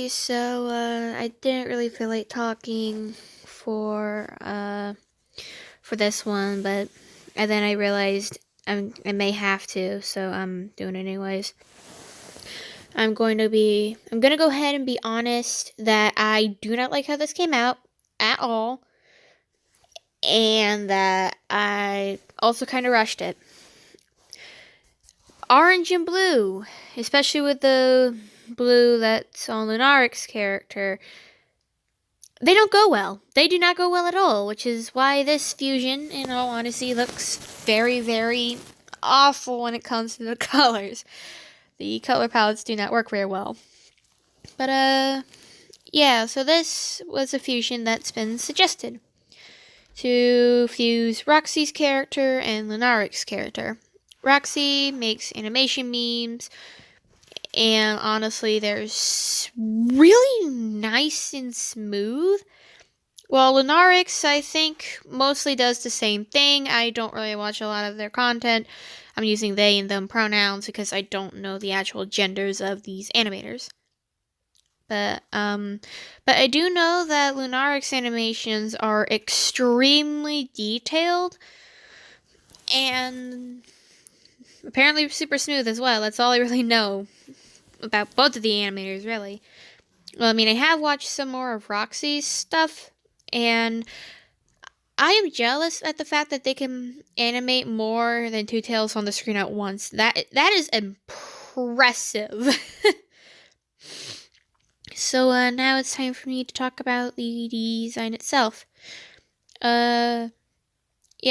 So I didn't really feel like talking for this one, but and then I realized I may have to, so I'm doing it anyways. I'm gonna go ahead and be honest that I do not like how this came out at all, and that I also kind of rushed it. Orange and blue, especially with the blue that's on Lunarixx's character, they don't go well. They do not go well at all, which is why this fusion, in all honesty, looks very, very awful when it comes to the colors. The color palettes do not work very well. But, yeah, so this was a fusion that's been suggested to fuse Roxxie's character and Lunarixx's character. Roxxie makes animation memes, and honestly, they're really nice and smooth. Well, Lunarixx, I think, mostly does the same thing. I don't really watch a lot of their content. I'm using they and them pronouns because I don't know the actual genders of these animators. But I do know that Lunarixx animations are extremely detailed and apparently super smooth as well. That's all I really know about both of the animators, really. Well, I mean, I have watched some more of Roxxie's stuff, and I am jealous at the fact that they can animate more than two tails on the screen at once. That is impressive. So now it's time for me to talk about the design itself. Yeah,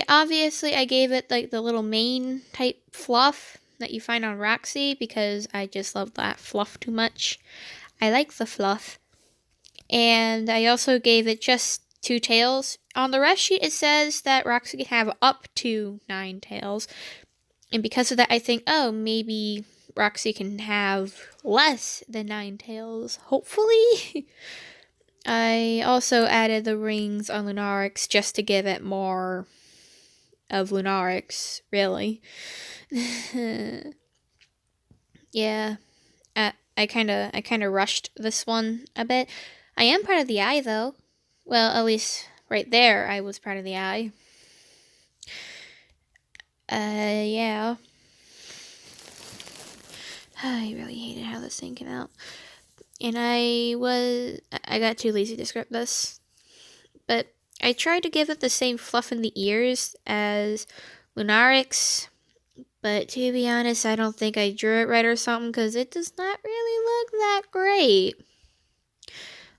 obviously I gave it like the little mane type fluff that you find on Roxxie because I just love that fluff too much. I like the fluff. And I also gave it just 2 tails. On the rest sheet it says that Roxxie can have up to 9 tails. And because of that I think, oh, maybe Roxxie can have less than 9 tails, hopefully. I also added the rings on Lunarixx just to give it more of Lunarixx, really. Yeah, I kind of rushed this one a bit. I am proud of the eye, though. Well, at least right there, I was proud of the eye. Yeah. I really hated how this thing came out. And I got too lazy to script this. But I tried to give it the same fluff in the ears as Lunarixx. But to be honest, I don't think I drew it right or something because it does not really look that great.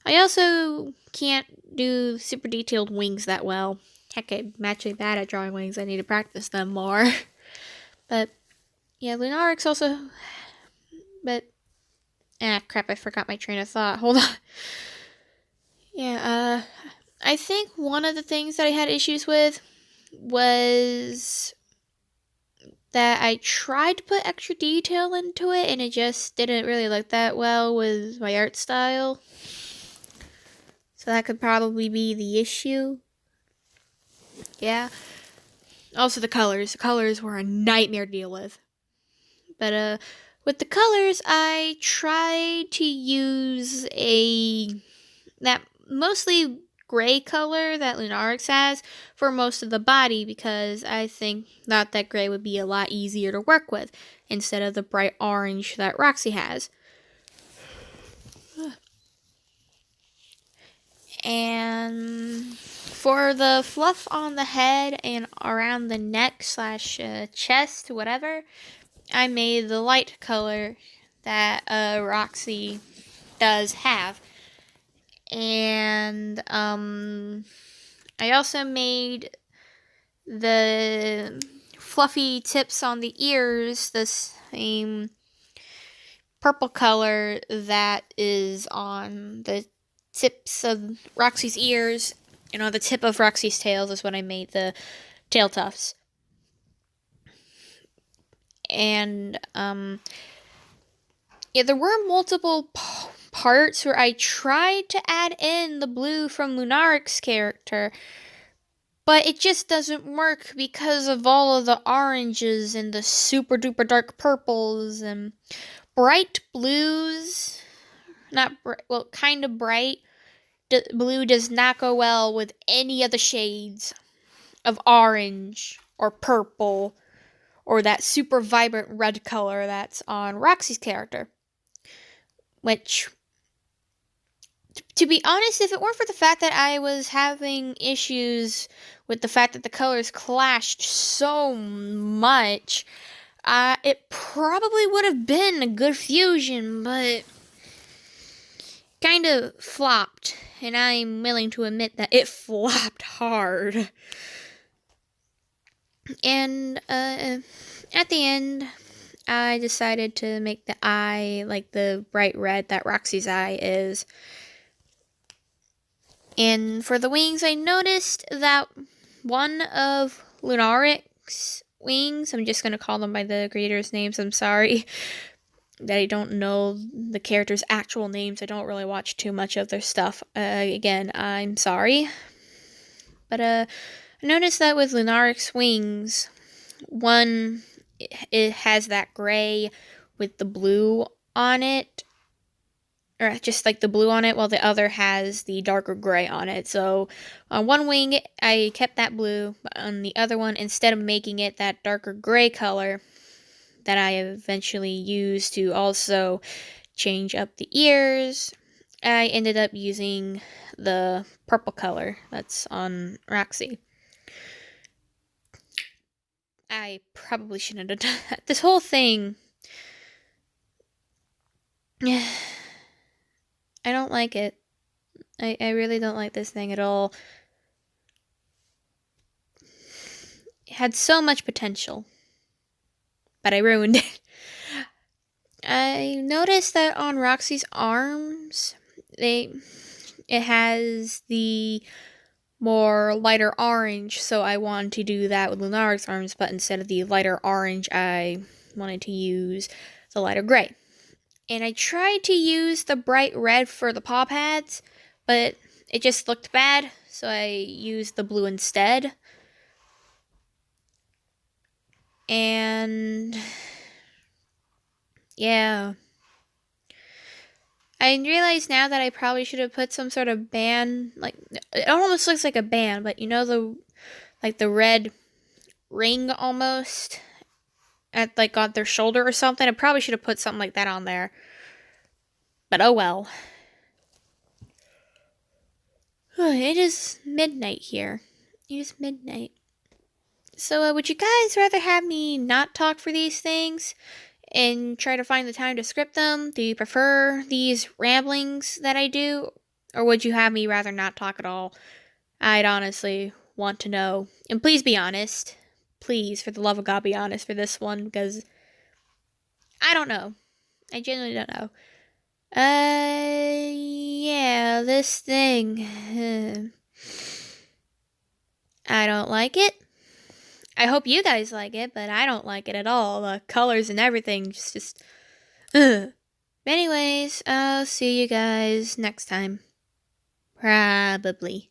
I also can't do super detailed wings that well. Heck, I'm actually bad at drawing wings. I need to practice them more. But yeah, Lunarixx also. But crap! I forgot my train of thought. Hold on. Yeah. I think one of the things that I had issues with was that I tried to put extra detail into it and it just didn't really look that well with my art style. So that could probably be the issue. Yeah. Also the colors. The colors were a nightmare to deal with. But with the colors, I tried to use that mostly gray color that Lunarixx has for most of the body because I think that gray would be a lot easier to work with instead of the bright orange that Roxxie has. And for the fluff on the head and around the neck / chest, whatever, I made the light color that Roxxie does have. And I also made the fluffy tips on the ears the same purple color that is on the tips of Roxxie's ears, and on the tip of Roxxie's tails is when I made the tail tufts. And yeah, there were multiple parts where I tried to add in the blue from Lunarixx's character, but it just doesn't work because of all of the oranges and the super duper dark purples and bright blues not well, kind of bright. Blue does not go well with any of the shades of orange or purple or that super vibrant red color that's on Roxxie's character. Which, to be honest, if it weren't for the fact that I was having issues with the fact that the colors clashed so much, it probably would have been a good fusion, but kind of flopped, and I'm willing to admit that it flopped hard. And at the end, I decided to make the eye like the bright red that Roxxie's eye is. And for the wings, I noticed that one of Lunarixx's wings, I'm just going to call them by the creators' names, I'm sorry that I don't know the characters' actual names. I don't really watch too much of their stuff. Again, I'm sorry. But I noticed that with Lunarixx's wings, one, it has that gray with the blue on it, or just like the blue on it, while the other has the darker gray on it. So on one wing, I kept that blue, but on the other one, instead of making it that darker gray color that I eventually used to also change up the ears, I ended up using the purple color that's on Roxxie. I probably shouldn't have done that. This whole thing, I don't like it. I really don't like this thing at all. It had so much potential, but I ruined it. I noticed that on Roxxie's arms, it has the more lighter orange, so I wanted to do that with Lunarixx's arms, but instead of the lighter orange, I wanted to use the lighter gray. And I tried to use the bright red for the paw pads, but it just looked bad, so I used the blue instead. And yeah, I realize now that I probably should have put some sort of band, like, it almost looks like a band, but you know the red ring almost at like on their shoulder or something. I probably should have put something like that on there. But oh well. It is midnight here. It is midnight. So would you guys rather have me not talk for these things and try to find the time to script them? Do you prefer these ramblings that I do? Or would you have me rather not talk at all? I'd honestly want to know. And please be honest. Please, for the love of God, be honest for this one, because I don't know. I genuinely don't know. Yeah, this thing. I don't like it. I hope you guys like it, but I don't like it at all. The colors and everything just Anyways, I'll see you guys next time. Probably.